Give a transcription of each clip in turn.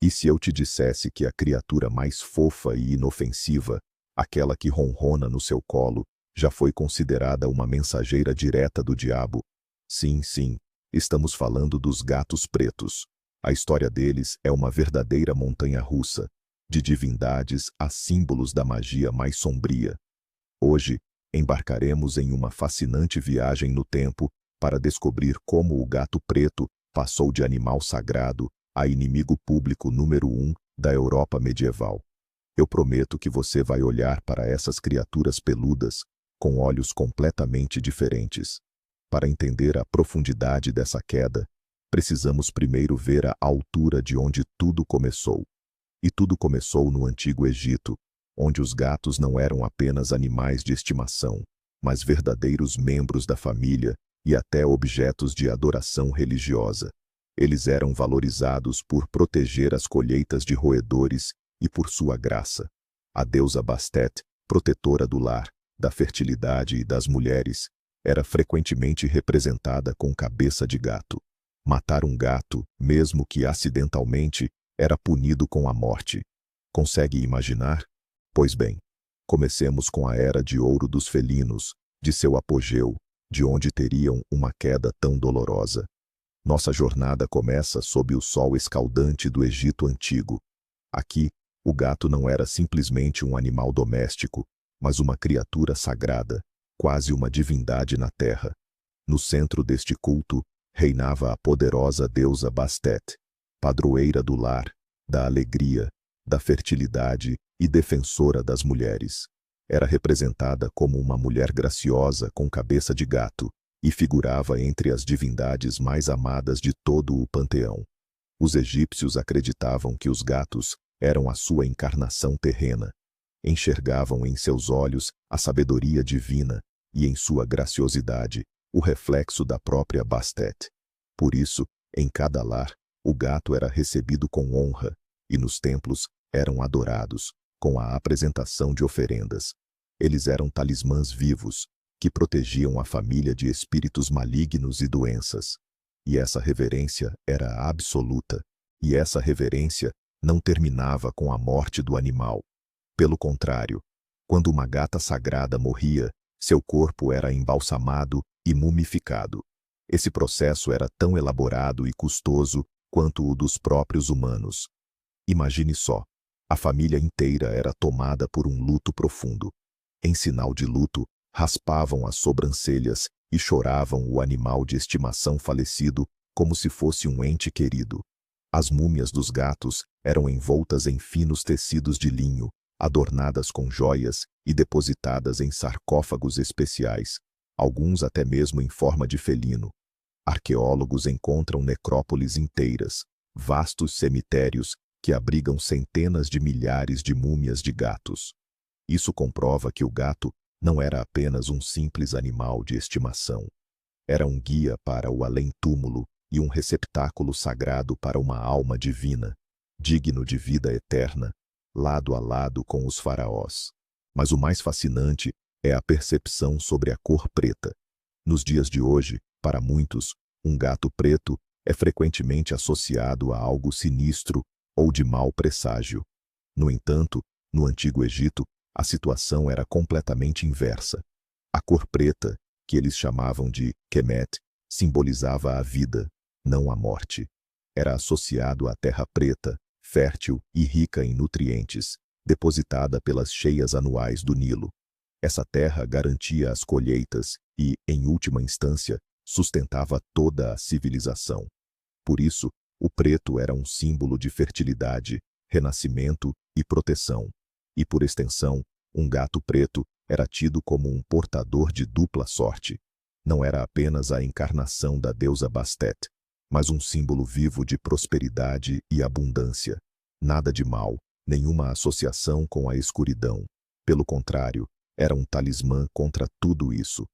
E se eu te dissesse que a criatura mais fofa e inofensiva, aquela que ronrona no seu colo, já foi considerada uma mensageira direta do diabo? Sim, sim, estamos falando dos gatos pretos. A história deles é uma verdadeira montanha-russa, de divindades a símbolos da magia mais sombria. Hoje, embarcaremos em uma fascinante viagem no tempo para descobrir como o gato preto passou de animal sagrado a inimigo público número 1 da Europa medieval. Eu prometo que você vai olhar para essas criaturas peludas com olhos completamente diferentes. Para entender a profundidade dessa queda, precisamos primeiro ver a altura de onde tudo começou. E tudo começou no Antigo Egito, onde os gatos não eram apenas animais de estimação, mas verdadeiros membros da família e até objetos de adoração religiosa. Eles eram valorizados por proteger as colheitas de roedores e por sua graça. A deusa Bastet, protetora do lar, da fertilidade e das mulheres, era frequentemente representada com cabeça de gato. Matar um gato, mesmo que acidentalmente, era punido com a morte. Consegue imaginar? Pois bem, comecemos com a era de ouro dos felinos, de seu apogeu, de onde teriam uma queda tão dolorosa. Nossa jornada começa sob o sol escaldante do Egito Antigo. Aqui, o gato não era simplesmente um animal doméstico, mas uma criatura sagrada, quase uma divindade na terra. No centro deste culto, reinava a poderosa deusa Bastet, padroeira do lar, da alegria, da fertilidade e defensora das mulheres. Era representada como uma mulher graciosa com cabeça de gato e figurava entre as divindades mais amadas de todo o panteão. Os egípcios acreditavam que os gatos eram a sua encarnação terrena. Enxergavam em seus olhos a sabedoria divina e em sua graciosidade o reflexo da própria Bastet. Por isso, em cada lar, o gato era recebido com honra e nos templos eram adorados, com a apresentação de oferendas. Eles eram talismãs vivos, que protegiam a família de espíritos malignos e doenças. E essa reverência era absoluta. E essa reverência não terminava com a morte do animal. Pelo contrário, quando uma gata sagrada morria, seu corpo era embalsamado e mumificado. Esse processo era tão elaborado e custoso quanto o dos próprios humanos. Imagine só, a família inteira era tomada por um luto profundo. Em sinal de luto, raspavam as sobrancelhas e choravam o animal de estimação falecido como se fosse um ente querido. As múmias dos gatos eram envoltas em finos tecidos de linho, adornadas com joias e depositadas em sarcófagos especiais, alguns até mesmo em forma de felino. Arqueólogos encontram necrópoles inteiras, vastos cemitérios que abrigam centenas de milhares de múmias de gatos. Isso comprova que o gato não era apenas um simples animal de estimação. Era um guia para o além-túmulo e um receptáculo sagrado para uma alma divina, digno de vida eterna, lado a lado com os faraós. Mas o mais fascinante é a percepção sobre a cor preta. Nos dias de hoje, para muitos, um gato preto é frequentemente associado a algo sinistro ou de mau presságio. No entanto, no Antigo Egito, a situação era completamente inversa. A cor preta, que eles chamavam de Kemet, simbolizava a vida, não a morte. Era associado à terra preta, fértil e rica em nutrientes, depositada pelas cheias anuais do Nilo. Essa terra garantia as colheitas e, em última instância, sustentava toda a civilização. Por isso, o preto era um símbolo de fertilidade, renascimento e proteção. E, por extensão, um gato preto era tido como um portador de dupla sorte. Não era apenas a encarnação da deusa Bastet, mas um símbolo vivo de prosperidade e abundância. Nada de mal, nenhuma associação com a escuridão. Pelo contrário, era um talismã contra tudo isso.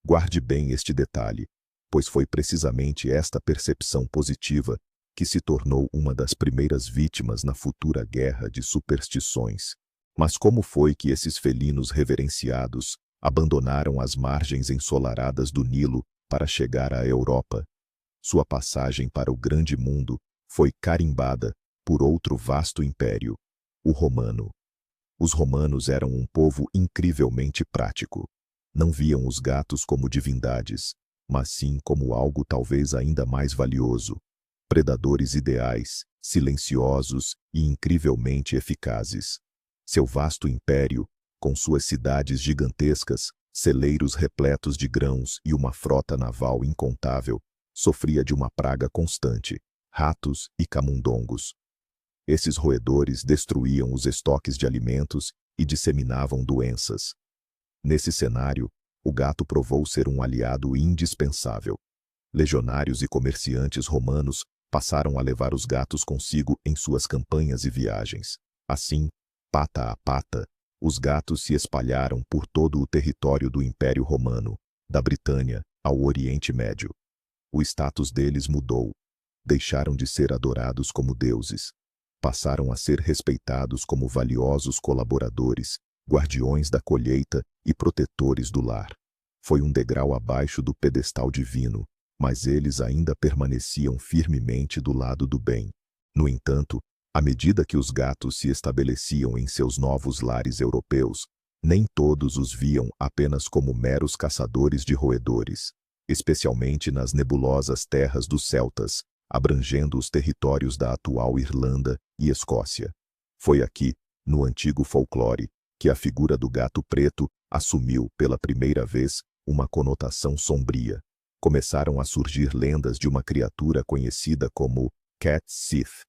Guarde bem este detalhe, pois foi precisamente esta percepção positiva que se tornou uma das primeiras vítimas na futura guerra de superstições. Mas como foi que esses felinos reverenciados abandonaram as margens ensolaradas do Nilo para chegar à Europa? Sua passagem para o grande mundo foi carimbada por outro vasto império, o romano. Os romanos eram um povo incrivelmente prático. Não viam os gatos como divindades, mas sim como algo talvez ainda mais valioso. Predadores ideais, silenciosos e incrivelmente eficazes. Seu vasto império, com suas cidades gigantescas, celeiros repletos de grãos e uma frota naval incontável, sofria de uma praga constante: ratos e camundongos. Esses roedores destruíam os estoques de alimentos e disseminavam doenças. Nesse cenário, o gato provou ser um aliado indispensável. Legionários e comerciantes romanos passaram a levar os gatos consigo em suas campanhas e viagens. Assim, pata a pata, os gatos se espalharam por todo o território do Império Romano, da Britânia ao Oriente Médio. O status deles mudou. Deixaram de ser adorados como deuses. Passaram a ser respeitados como valiosos colaboradores, guardiões da colheita e protetores do lar. Foi um degrau abaixo do pedestal divino, mas eles ainda permaneciam firmemente do lado do bem. No entanto, à medida que os gatos se estabeleciam em seus novos lares europeus, nem todos os viam apenas como meros caçadores de roedores, especialmente nas nebulosas terras dos celtas, abrangendo os territórios da atual Irlanda e Escócia. Foi aqui, no antigo folclore, que a figura do gato preto assumiu pela primeira vez uma conotação sombria. Começaram a surgir lendas de uma criatura conhecida como Cat Sith.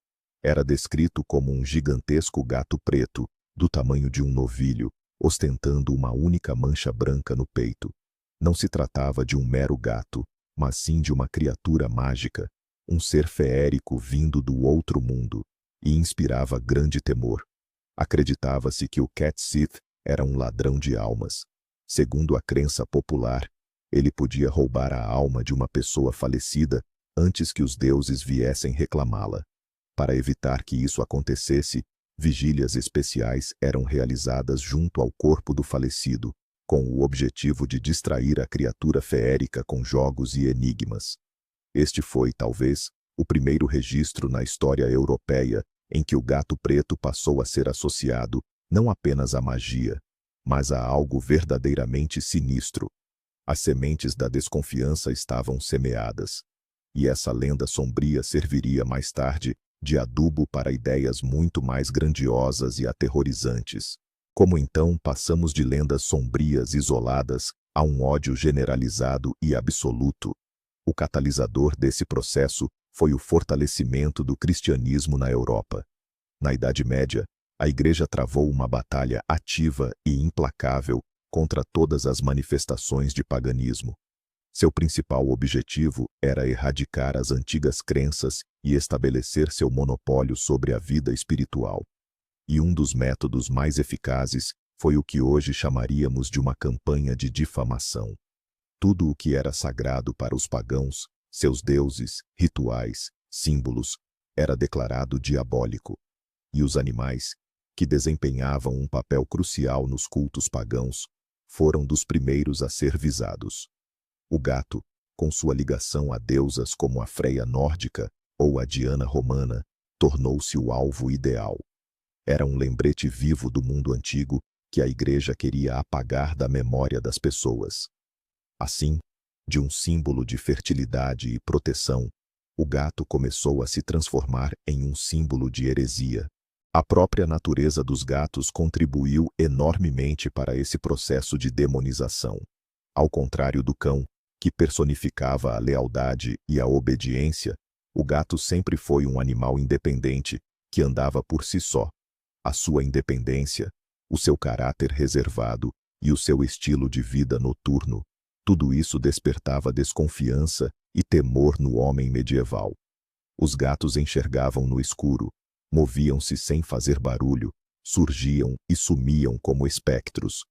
Era descrito como um gigantesco gato preto, do tamanho de um novilho, ostentando uma única mancha branca no peito. Não se tratava de um mero gato, mas sim de uma criatura mágica, um ser feérico vindo do outro mundo, e inspirava grande temor. Acreditava-se que o Cat Sith era um ladrão de almas. Segundo a crença popular, ele podia roubar a alma de uma pessoa falecida antes que os deuses viessem reclamá-la. Para evitar que isso acontecesse, vigílias especiais eram realizadas junto ao corpo do falecido, com o objetivo de distrair a criatura feérica com jogos e enigmas. Este foi, talvez, o primeiro registro na história europeia em que o gato preto passou a ser associado não apenas à magia, mas a algo verdadeiramente sinistro. As sementes da desconfiança estavam semeadas, e essa lenda sombria serviria mais tarde de adubo para ideias muito mais grandiosas e aterrorizantes. Como então passamos de lendas sombrias isoladas a um ódio generalizado e absoluto? O catalisador desse processo foi o fortalecimento do cristianismo na Europa. Na Idade Média, a Igreja travou uma batalha ativa e implacável contra todas as manifestações de paganismo. Seu principal objetivo era erradicar as antigas crenças e estabelecer seu monopólio sobre a vida espiritual. E um dos métodos mais eficazes foi o que hoje chamaríamos de uma campanha de difamação. Tudo o que era sagrado para os pagãos, seus deuses, rituais, símbolos, era declarado diabólico. E os animais, que desempenhavam um papel crucial nos cultos pagãos, foram dos primeiros a ser visados. O gato, com sua ligação a deusas como a Freia nórdica ou a Diana romana, tornou-se o alvo ideal. Era um lembrete vivo do mundo antigo que a Igreja queria apagar da memória das pessoas. Assim, de um símbolo de fertilidade e proteção, o gato começou a se transformar em um símbolo de heresia. A própria natureza dos gatos contribuiu enormemente para esse processo de demonização. Ao contrário do cão, que personificava a lealdade e a obediência, o gato sempre foi um animal independente, que andava por si só. A sua independência, o seu caráter reservado e o seu estilo de vida noturno, tudo isso despertava desconfiança e temor no homem medieval. Os gatos enxergavam no escuro, moviam-se sem fazer barulho, surgiam e sumiam como espectros.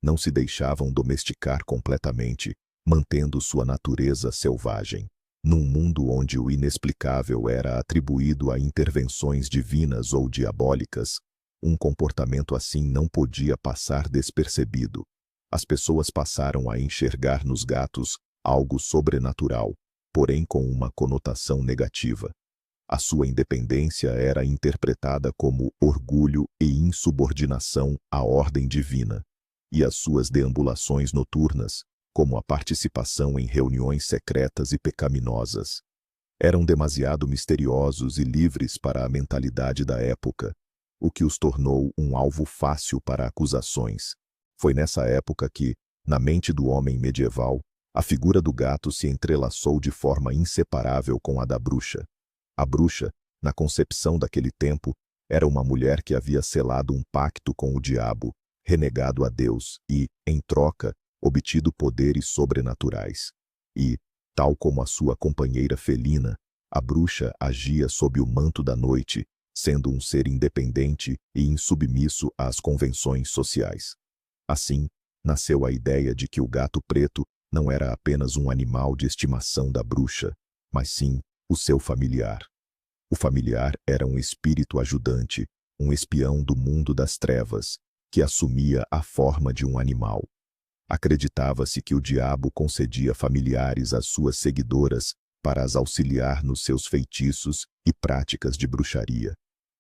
Não se deixavam domesticar completamente, mantendo sua natureza selvagem. Num mundo onde o inexplicável era atribuído a intervenções divinas ou diabólicas, um comportamento assim não podia passar despercebido. As pessoas passaram a enxergar nos gatos algo sobrenatural, porém com uma conotação negativa. A sua independência era interpretada como orgulho e insubordinação à ordem divina, e as suas deambulações noturnas, como a participação em reuniões secretas e pecaminosas, eram demasiado misteriosos e livres para a mentalidade da época, o que os tornou um alvo fácil para acusações. Foi nessa época que, na mente do homem medieval, a figura do gato se entrelaçou de forma inseparável com a da bruxa. A bruxa, na concepção daquele tempo, era uma mulher que havia selado um pacto com o diabo, renegado a Deus e, em troca, obtido poderes sobrenaturais. E, tal como a sua companheira felina, a bruxa agia sob o manto da noite, sendo um ser independente e insubmisso às convenções sociais. Assim, nasceu a ideia de que o gato preto não era apenas um animal de estimação da bruxa, mas sim o seu familiar. O familiar era um espírito ajudante, um espião do mundo das trevas, que assumia a forma de um animal. Acreditava-se que o diabo concedia familiares às suas seguidoras para as auxiliar nos seus feitiços e práticas de bruxaria.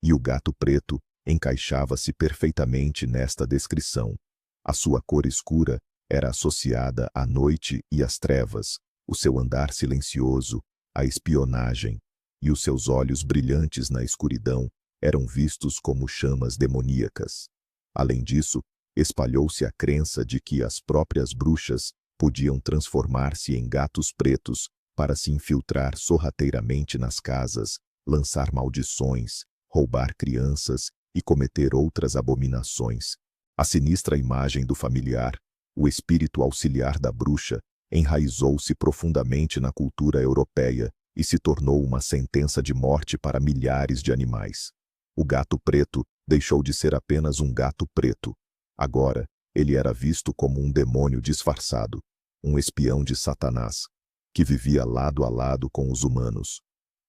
E o gato preto encaixava-se perfeitamente nesta descrição. A sua cor escura era associada à noite e às trevas, o seu andar silencioso, a espionagem, e os seus olhos brilhantes na escuridão eram vistos como chamas demoníacas. Além disso, espalhou-se a crença de que as próprias bruxas podiam transformar-se em gatos pretos para se infiltrar sorrateiramente nas casas, lançar maldições, roubar crianças e cometer outras abominações. A sinistra imagem do familiar, o espírito auxiliar da bruxa, enraizou-se profundamente na cultura europeia e se tornou uma sentença de morte para milhares de animais. O gato preto deixou de ser apenas um gato preto. Agora, ele era visto como um demônio disfarçado, um espião de Satanás, que vivia lado a lado com os humanos.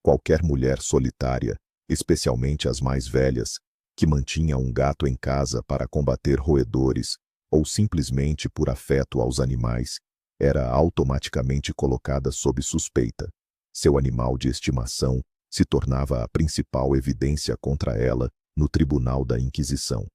Qualquer mulher solitária, especialmente as mais velhas, que mantinha um gato em casa para combater roedores ou simplesmente por afeto aos animais, era automaticamente colocada sob suspeita. Seu animal de estimação se tornava a principal evidência contra ela no tribunal da Inquisição.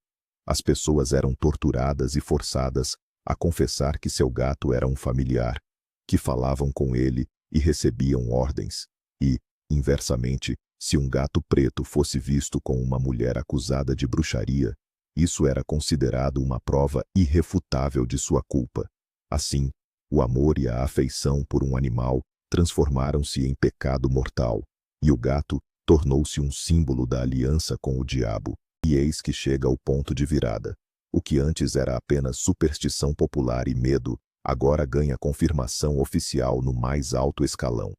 As pessoas eram torturadas e forçadas a confessar que seu gato era um familiar, que falavam com ele e recebiam ordens, e, inversamente, se um gato preto fosse visto com uma mulher acusada de bruxaria, isso era considerado uma prova irrefutável de sua culpa. Assim, o amor e a afeição por um animal transformaram-se em pecado mortal, e o gato tornou-se um símbolo da aliança com o diabo. E eis que chega o ponto de virada. O que antes era apenas superstição popular e medo, agora ganha confirmação oficial no mais alto escalão.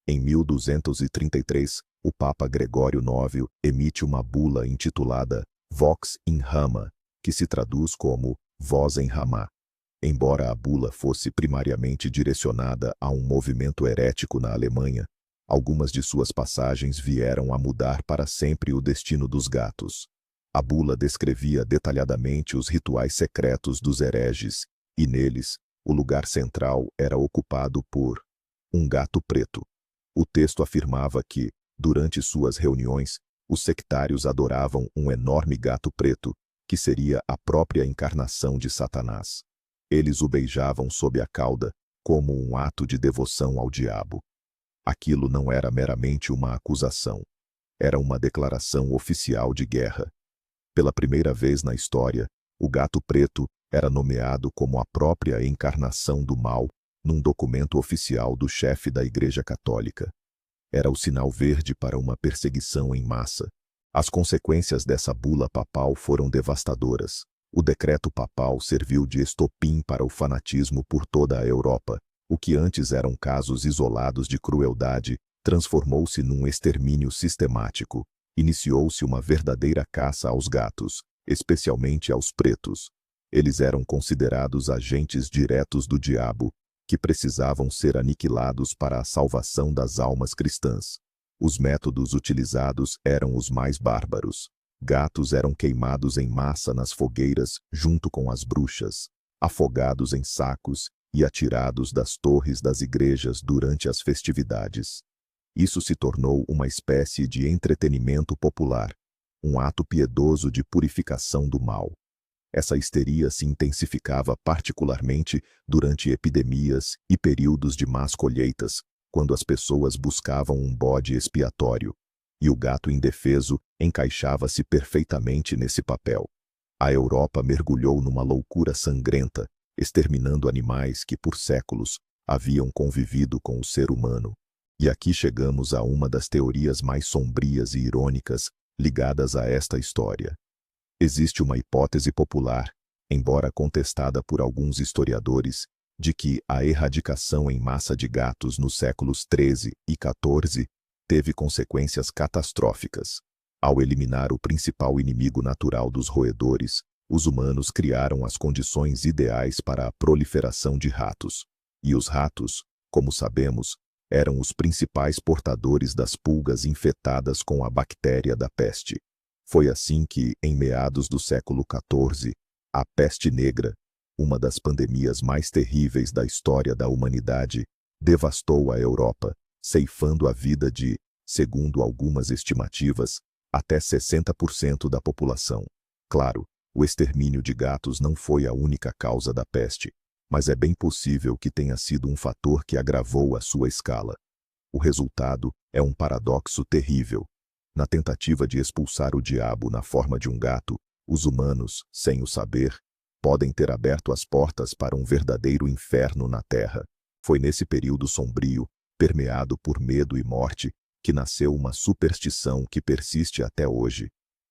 Em 1233, o Papa Gregório IX emite uma bula intitulada Vox in Rama, que se traduz como Voz em Ramá. Embora a bula fosse primariamente direcionada a um movimento herético na Alemanha, algumas de suas passagens vieram a mudar para sempre o destino dos gatos. A bula descrevia detalhadamente os rituais secretos dos hereges, e neles, o lugar central era ocupado por um gato preto. O texto afirmava que, durante suas reuniões, os sectários adoravam um enorme gato preto, que seria a própria encarnação de Satanás. Eles o beijavam sob a cauda, como um ato de devoção ao diabo. Aquilo não era meramente uma acusação. Era uma declaração oficial de guerra. Pela primeira vez na história, o gato preto era nomeado como a própria encarnação do mal num documento oficial do chefe da Igreja Católica. Era o sinal verde para uma perseguição em massa. As consequências dessa bula papal foram devastadoras. O decreto papal serviu de estopim para o fanatismo por toda a Europa. O que antes eram casos isolados de crueldade transformou-se num extermínio sistemático. Iniciou-se uma verdadeira caça aos gatos, especialmente aos pretos. Eles eram considerados agentes diretos do diabo, que precisavam ser aniquilados para a salvação das almas cristãs. Os métodos utilizados eram os mais bárbaros. Gatos eram queimados em massa nas fogueiras junto com as bruxas, afogados em sacos e atirados das torres das igrejas durante as festividades. Isso se tornou uma espécie de entretenimento popular, um ato piedoso de purificação do mal. Essa histeria se intensificava particularmente durante epidemias e períodos de más colheitas, quando as pessoas buscavam um bode expiatório, e o gato indefeso encaixava-se perfeitamente nesse papel. A Europa mergulhou numa loucura sangrenta, exterminando animais que por séculos haviam convivido com o ser humano. E aqui chegamos a uma das teorias mais sombrias e irônicas ligadas a esta história. Existe uma hipótese popular, embora contestada por alguns historiadores, de que a erradicação em massa de gatos nos séculos XIII e XIV teve consequências catastróficas. Ao eliminar o principal inimigo natural dos roedores, os humanos criaram as condições ideais para a proliferação de ratos. E os ratos, como sabemos, eram os principais portadores das pulgas infectadas com a bactéria da peste. Foi assim que, em meados do século XIV, a peste negra, uma das pandemias mais terríveis da história da humanidade, devastou a Europa, ceifando a vida de, segundo algumas estimativas, até 60% da população. Claro, o extermínio de gatos não foi a única causa da peste, mas é bem possível que tenha sido um fator que agravou a sua escala. O resultado é um paradoxo terrível. Na tentativa de expulsar o diabo na forma de um gato, os humanos, sem o saber, podem ter aberto as portas para um verdadeiro inferno na Terra. Foi nesse período sombrio, permeado por medo e morte, que nasceu uma superstição que persiste até hoje.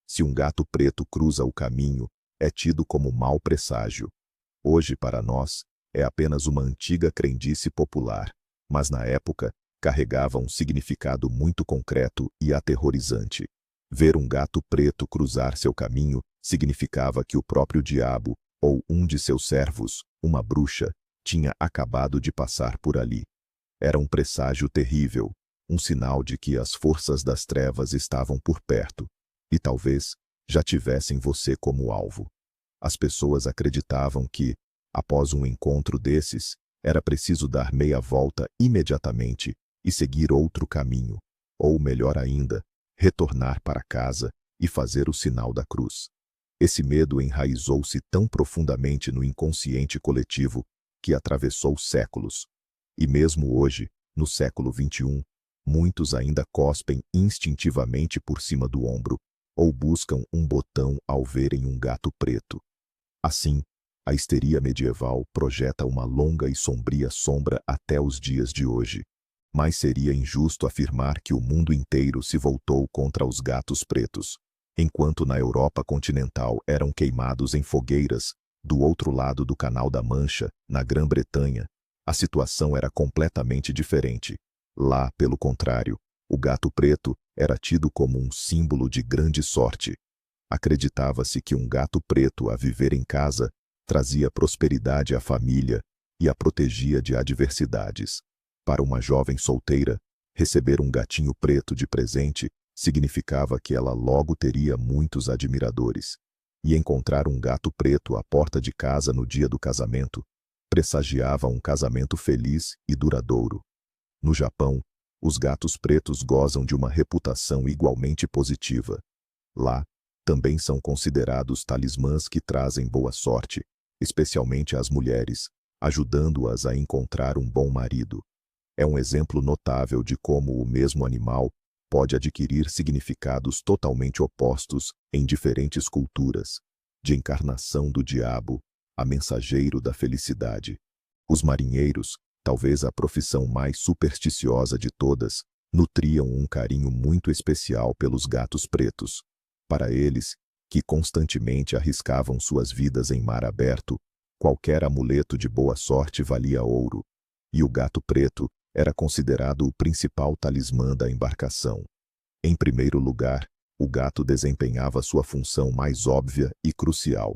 Se um gato preto cruza o caminho, é tido como mau presságio. Hoje, para nós, é apenas uma antiga crendice popular, mas na época, carregava um significado muito concreto e aterrorizante. Ver um gato preto cruzar seu caminho significava que o próprio diabo, ou um de seus servos, uma bruxa, tinha acabado de passar por ali. Era um presságio terrível, um sinal de que as forças das trevas estavam por perto, e talvez já tivessem você como alvo. As pessoas acreditavam que, após um encontro desses, era preciso dar meia volta imediatamente e seguir outro caminho, ou melhor ainda, retornar para casa e fazer o sinal da cruz. Esse medo enraizou-se tão profundamente no inconsciente coletivo que atravessou séculos. E mesmo hoje, no século XXI, muitos ainda cospem instintivamente por cima do ombro, ou buscam um botão ao verem um gato preto. Assim, a histeria medieval projeta uma longa e sombria sombra até os dias de hoje. Mas seria injusto afirmar que o mundo inteiro se voltou contra os gatos pretos. Enquanto na Europa continental eram queimados em fogueiras, do outro lado do Canal da Mancha, na Grã-Bretanha, a situação era completamente diferente. Lá, pelo contrário, o gato preto era tido como um símbolo de grande sorte. Acreditava-se que um gato preto a viver em casa trazia prosperidade à família e a protegia de adversidades. Para uma jovem solteira, receber um gatinho preto de presente significava que ela logo teria muitos admiradores. E encontrar um gato preto à porta de casa no dia do casamento pressagiava um casamento feliz e duradouro. No Japão, os gatos pretos gozam de uma reputação igualmente positiva. Lá, também são considerados talismãs que trazem boa sorte, especialmente às mulheres, ajudando-as a encontrar um bom marido. É um exemplo notável de como o mesmo animal pode adquirir significados totalmente opostos em diferentes culturas, de encarnação do diabo a mensageiro da felicidade. Os marinheiros, talvez a profissão mais supersticiosa de todas, nutriam um carinho muito especial pelos gatos pretos. Para eles, que constantemente arriscavam suas vidas em mar aberto, qualquer amuleto de boa sorte valia ouro, e o gato preto era considerado o principal talismã da embarcação. Em primeiro lugar, o gato desempenhava sua função mais óbvia e crucial: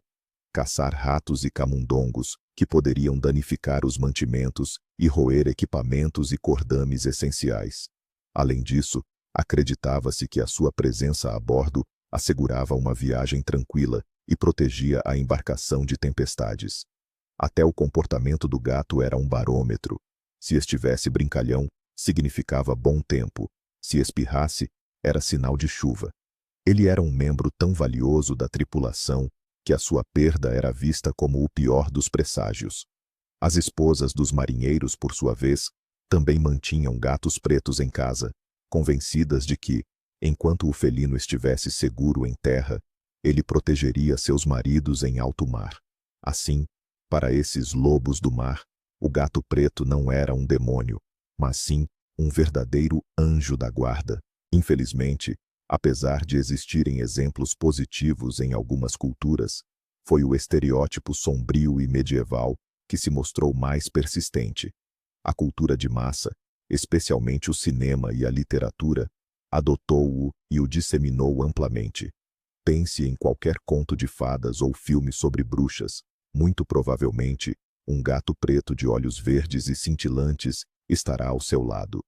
caçar ratos e camundongos que poderiam danificar os mantimentos e roer equipamentos e cordames essenciais. Além disso, acreditava-se que a sua presença a bordo assegurava uma viagem tranquila e protegia a embarcação de tempestades. Até o comportamento do gato era um barômetro. Se estivesse brincalhão, significava bom tempo, Se espirrasse, era sinal de chuva. Ele era um membro tão valioso da tripulação que a sua perda era vista como o pior dos presságios. As esposas dos marinheiros, por sua vez, também mantinham gatos pretos em casa, convencidas de que, enquanto o felino estivesse seguro em terra, ele protegeria seus maridos em alto mar. Assim, para esses lobos do mar, o gato preto não era um demônio, mas sim um verdadeiro anjo da guarda. Infelizmente, apesar de existirem exemplos positivos em algumas culturas, foi o estereótipo sombrio e medieval que se mostrou mais persistente. A cultura de massa, especialmente o cinema e a literatura, adotou-o e o disseminou amplamente. Pense em qualquer conto de fadas ou filme sobre bruxas, muito provavelmente, um gato preto de olhos verdes e cintilantes estará ao seu lado.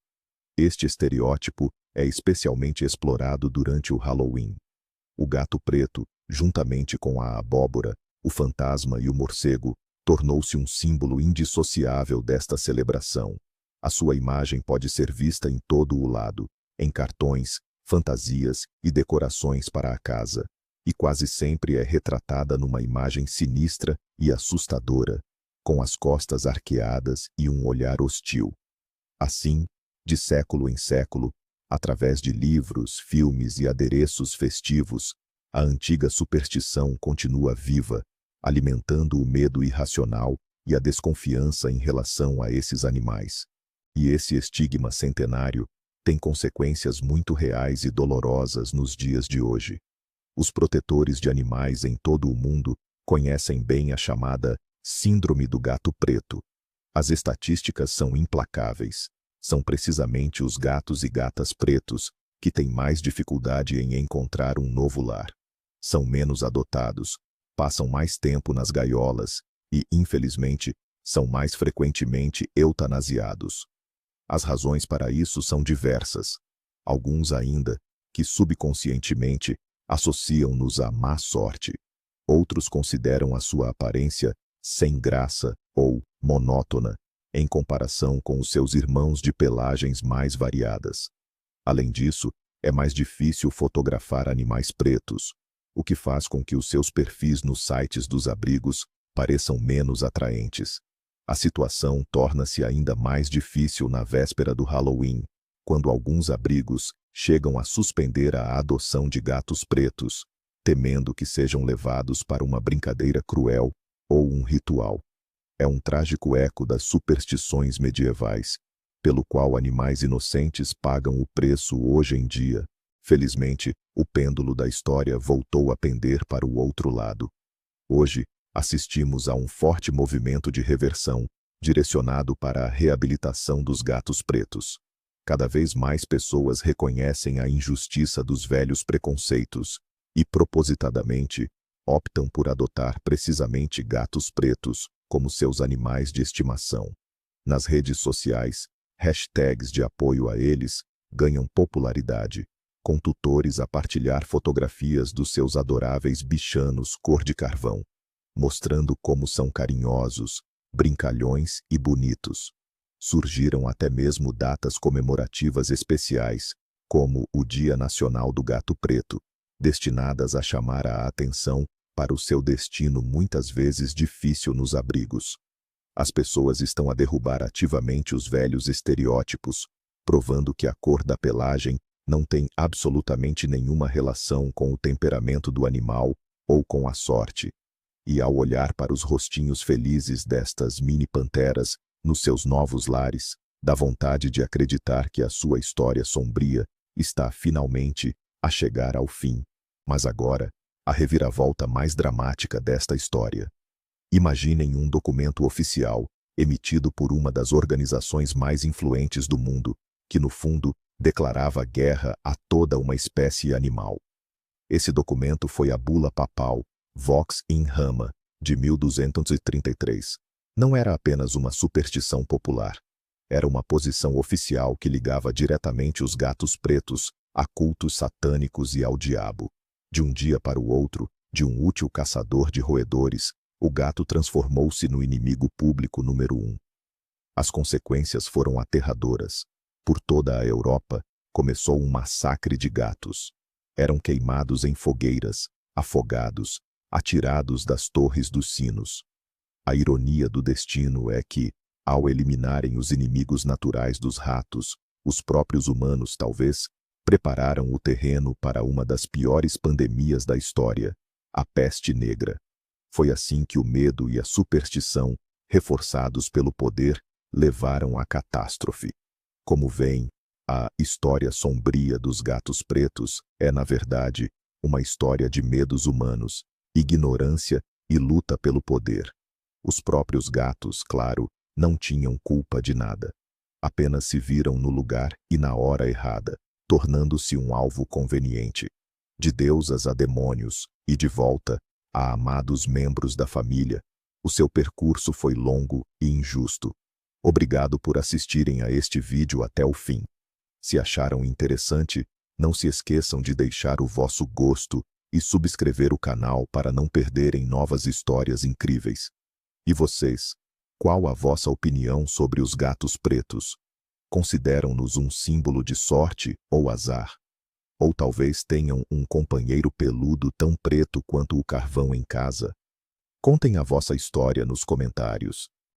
Este estereótipo é especialmente explorado durante o Halloween. O gato preto, juntamente com a abóbora, o fantasma e o morcego, tornou-se um símbolo indissociável desta celebração. A sua imagem pode ser vista em todo o lado, em cartões, fantasias e decorações para a casa, e quase sempre é retratada numa imagem sinistra e assustadora, com as costas arqueadas e um olhar hostil. Assim, de século em século, através de livros, filmes e adereços festivos, a antiga superstição continua viva, alimentando o medo irracional e a desconfiança em relação a esses animais. E esse estigma centenário tem consequências muito reais e dolorosas nos dias de hoje. Os protetores de animais em todo o mundo conhecem bem a chamada Síndrome do Gato Preto. As estatísticas são implacáveis. São precisamente os gatos e gatas pretos que têm mais dificuldade em encontrar um novo lar. São menos adotados, passam mais tempo nas gaiolas e, infelizmente, são mais frequentemente eutanasiados. As razões para isso são diversas. Alguns ainda, que subconscientemente associam-nos à má sorte. Outros consideram a sua aparência sem graça ou monótona, em comparação com os seus irmãos de pelagens mais variadas. Além disso, é mais difícil fotografar animais pretos, o que faz com que os seus perfis nos sites dos abrigos pareçam menos atraentes. A situação torna-se ainda mais difícil na véspera do Halloween, quando alguns abrigos chegam a suspender a adoção de gatos pretos, temendo que sejam levados para uma brincadeira cruel ou um ritual. É um trágico eco das superstições medievais, pelo qual animais inocentes pagam o preço hoje em dia. Felizmente, o pêndulo da história voltou a pender para o outro lado. Hoje, assistimos a um forte movimento de reversão, direcionado para a reabilitação dos gatos pretos. Cada vez mais pessoas reconhecem a injustiça dos velhos preconceitos e, propositadamente, optam por adotar precisamente gatos pretos como seus animais de estimação. Nas redes sociais, hashtags de apoio a eles ganham popularidade, com tutores a partilhar fotografias dos seus adoráveis bichanos cor de carvão, mostrando como são carinhosos, brincalhões e bonitos. Surgiram até mesmo datas comemorativas especiais, como o Dia Nacional do Gato Preto, destinadas a chamar a atenção para o seu destino muitas vezes difícil nos abrigos. As pessoas estão a derrubar ativamente os velhos estereótipos, provando que a cor da pelagem não tem absolutamente nenhuma relação com o temperamento do animal ou com a sorte. E ao olhar para os rostinhos felizes destas mini-panteras nos seus novos lares, dá vontade de acreditar que a sua história sombria está finalmente a chegar ao fim. Mas agora, a reviravolta mais dramática desta história. Imaginem um documento oficial, emitido por uma das organizações mais influentes do mundo, que no fundo declarava guerra a toda uma espécie animal. Esse documento foi a Bula Papal, Vox in Rama, de 1233. Não era apenas uma superstição popular. Era uma posição oficial que ligava diretamente os gatos pretos a cultos satânicos e ao diabo. De um dia para o outro, de um útil caçador de roedores, o gato transformou-se no inimigo público número 1. As consequências foram aterradoras. Por toda a Europa, começou um massacre de gatos. Eram queimados em fogueiras, afogados, atirados das torres dos sinos. A ironia do destino é que, ao eliminarem os inimigos naturais dos ratos, os próprios humanos, talvez, prepararam o terreno para uma das piores pandemias da história, a peste negra. Foi assim que o medo e a superstição, reforçados pelo poder, levaram à catástrofe. Como veem, a história sombria dos gatos pretos é, na verdade, uma história de medos humanos, ignorância e luta pelo poder. Os próprios gatos, claro, não tinham culpa de nada. Apenas se viram no lugar e na hora errada, tornando-se um alvo conveniente. De deusas a demônios, e de volta, a amados membros da família, o seu percurso foi longo e injusto. Obrigado por assistirem a este vídeo até o fim. Se acharam interessante, não se esqueçam de deixar o vosso gosto e subscrever o canal para não perderem novas histórias incríveis. E vocês? Qual a vossa opinião sobre os gatos pretos? Consideram-nos um símbolo de sorte ou azar? Ou talvez tenham um companheiro peludo tão preto quanto o carvão em casa? Contem a vossa história nos comentários.